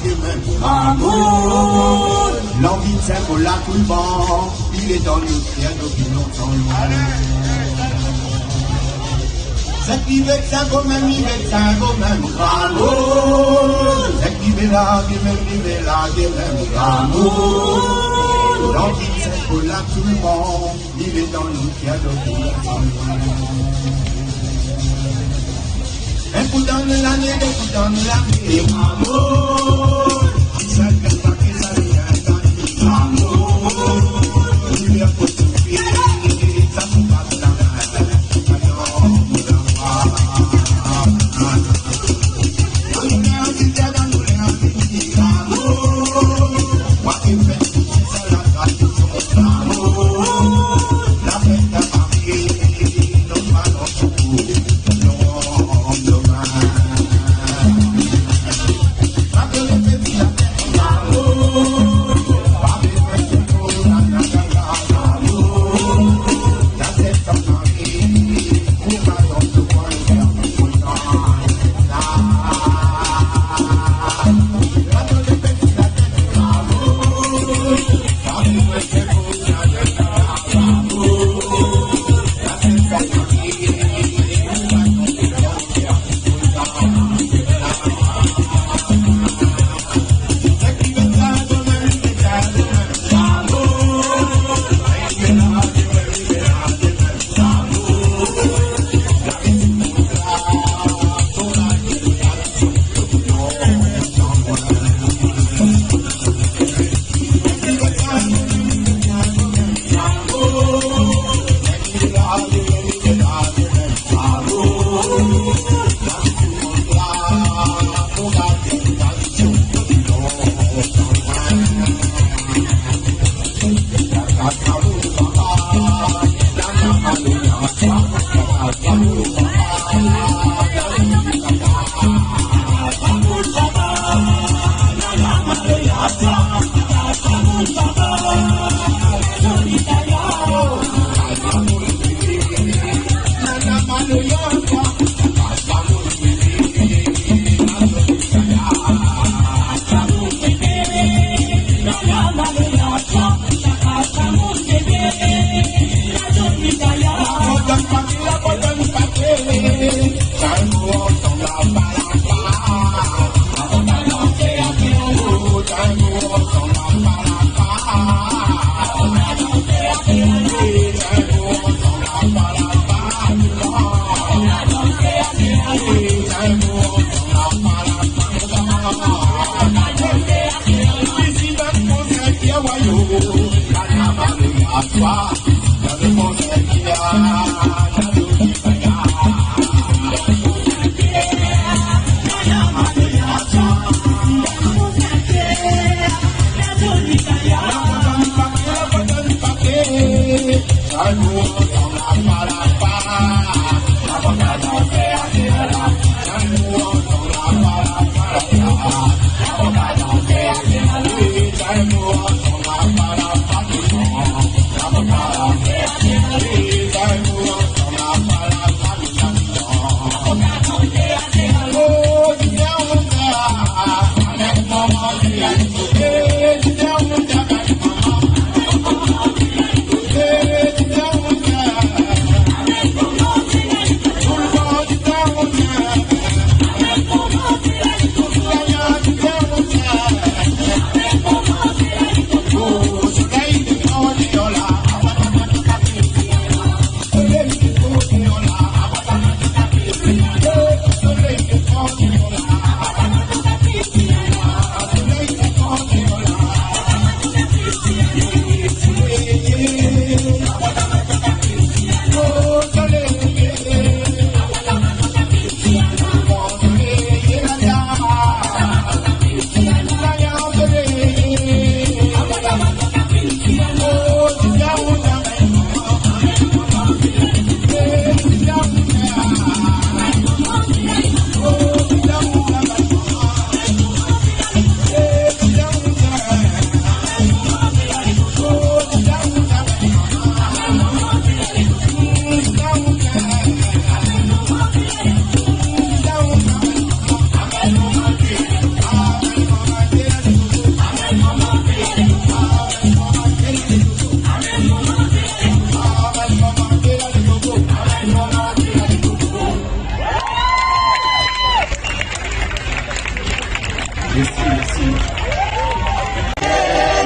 des mêmes amour. L'envie de Saint Paul tout le vent, il est dans le ciel d'opinion sans loin. C'est qui veut Saint Paul même, il veut Saint Paul même amour. C'est qui veut la des mêmes, il veut la des mêmes amour. L'envie de Saint Paul tout le vent, il est dans le ciel d'opinion sans loin. Un coup dans l'année, un coup dans l'année, amour. Ça ne fait pas que ça vient dans l'amour. Il y a pour tout faire, ça ne va pas dans I'm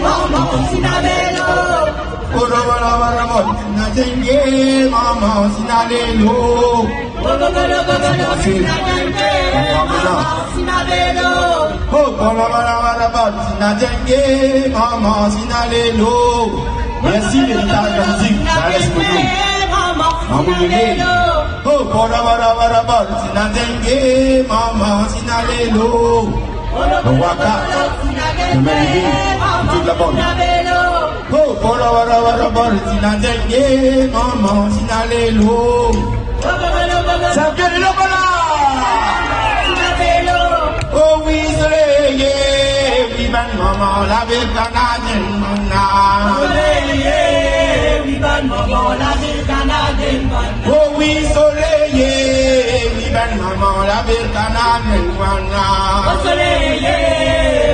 Maman sinalelo, ora bara bara na jenge, maman sinalelo, ora bara bara na jenge, maman sinalelo, ora bara bara na jenge, maman sinalelo. Merci les guitares de la musique, ça laisse pour nous. Maman sinalelo, ora bara bara na jenge, maman sinalelo. Le waka, le Malibu, toute la bande. Oh, bora bora bora bora, sinadenge, maman, sinalelo. Ça vient le bala. Oh oui, soleil, oui ben maman, la ville canadienne, mana. Soleil, oui ben maman, la ville canadienne, mana. Oh oui, soleil, oui ben maman, la ville canadienne, mana. Soleil,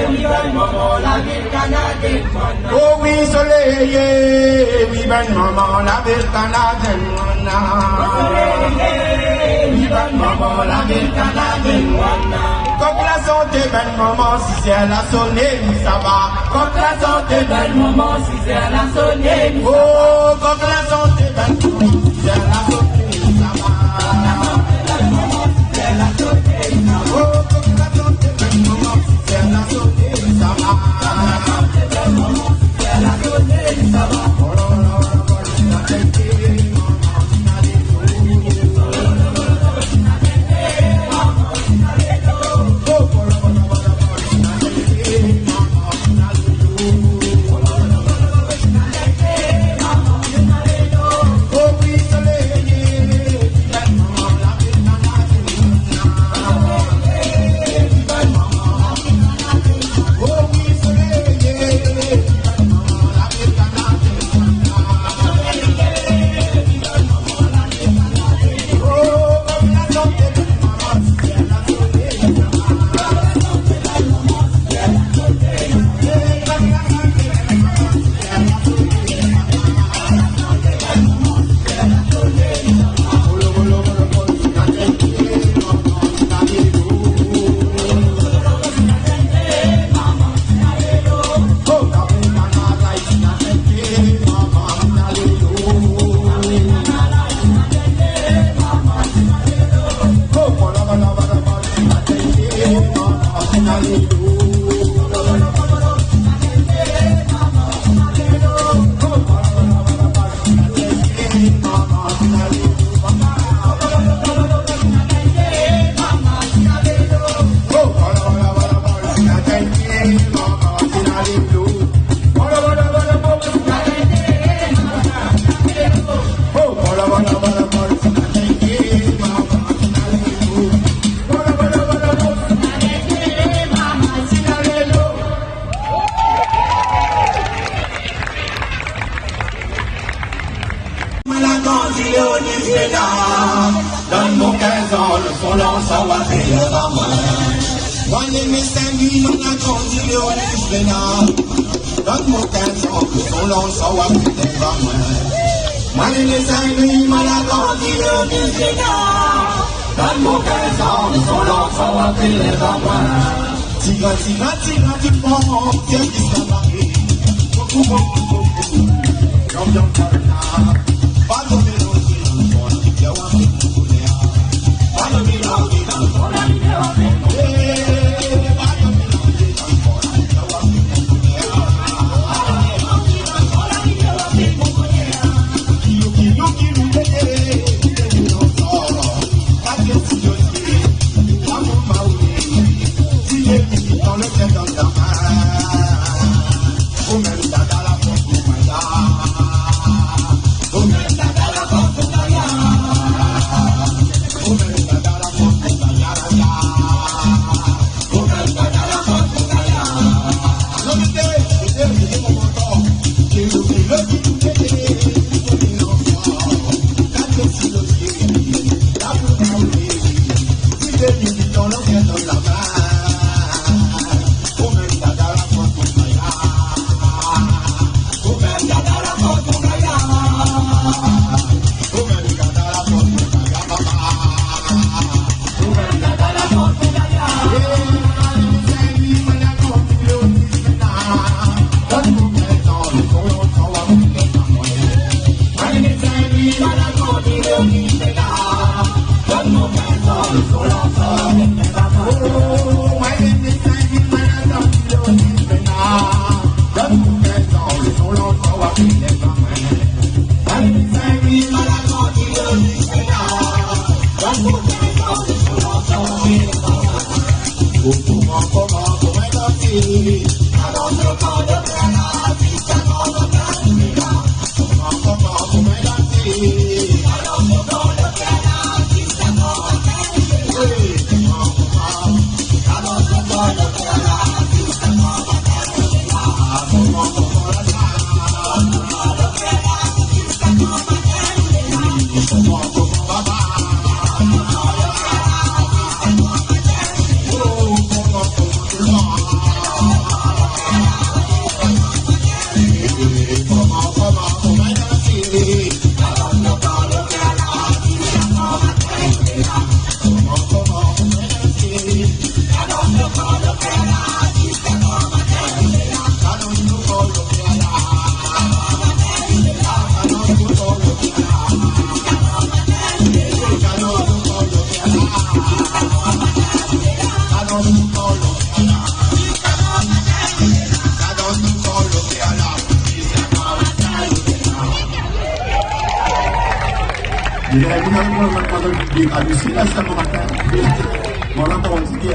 oui ben maman, la ville canadienne, mana. Oh oui, soleil, oui ben maman, la ville canadienne, mana. Soleil, oui ben maman, la ville canadienne, mana. Quand la santé, ben maman, si c'est elle a sonné, nous ça va. Quand la santé, ben maman, si c'est elle a sonné, nous ça va. Oh, quand la santé, ben maman, si c'est elle a sonné, nous ça va. Oh, quand la santé, ben maman, si c'est elle a sonné, nous ça va. Donne-moi 15 ans, le son lance en va faire à moi. Voyez mes 5 nuits, on a grandi le donne-moi 15 ans, le son lance en va faire à moi. Voyez mes 5 nuits, on a grandi le donne-moi 15 ans, le son lance en va faire à moi. Tira, tira, tira, tu prends, tiens, qui s'en va. Beaucoup, beaucoup, beaucoup. J'ambiance par là. Pas de mélange, il y a un peu de couleur. Pas de mélange, il y a un peu de couleur. Jadi aku nak buat sila sa mga orang pa kung sige,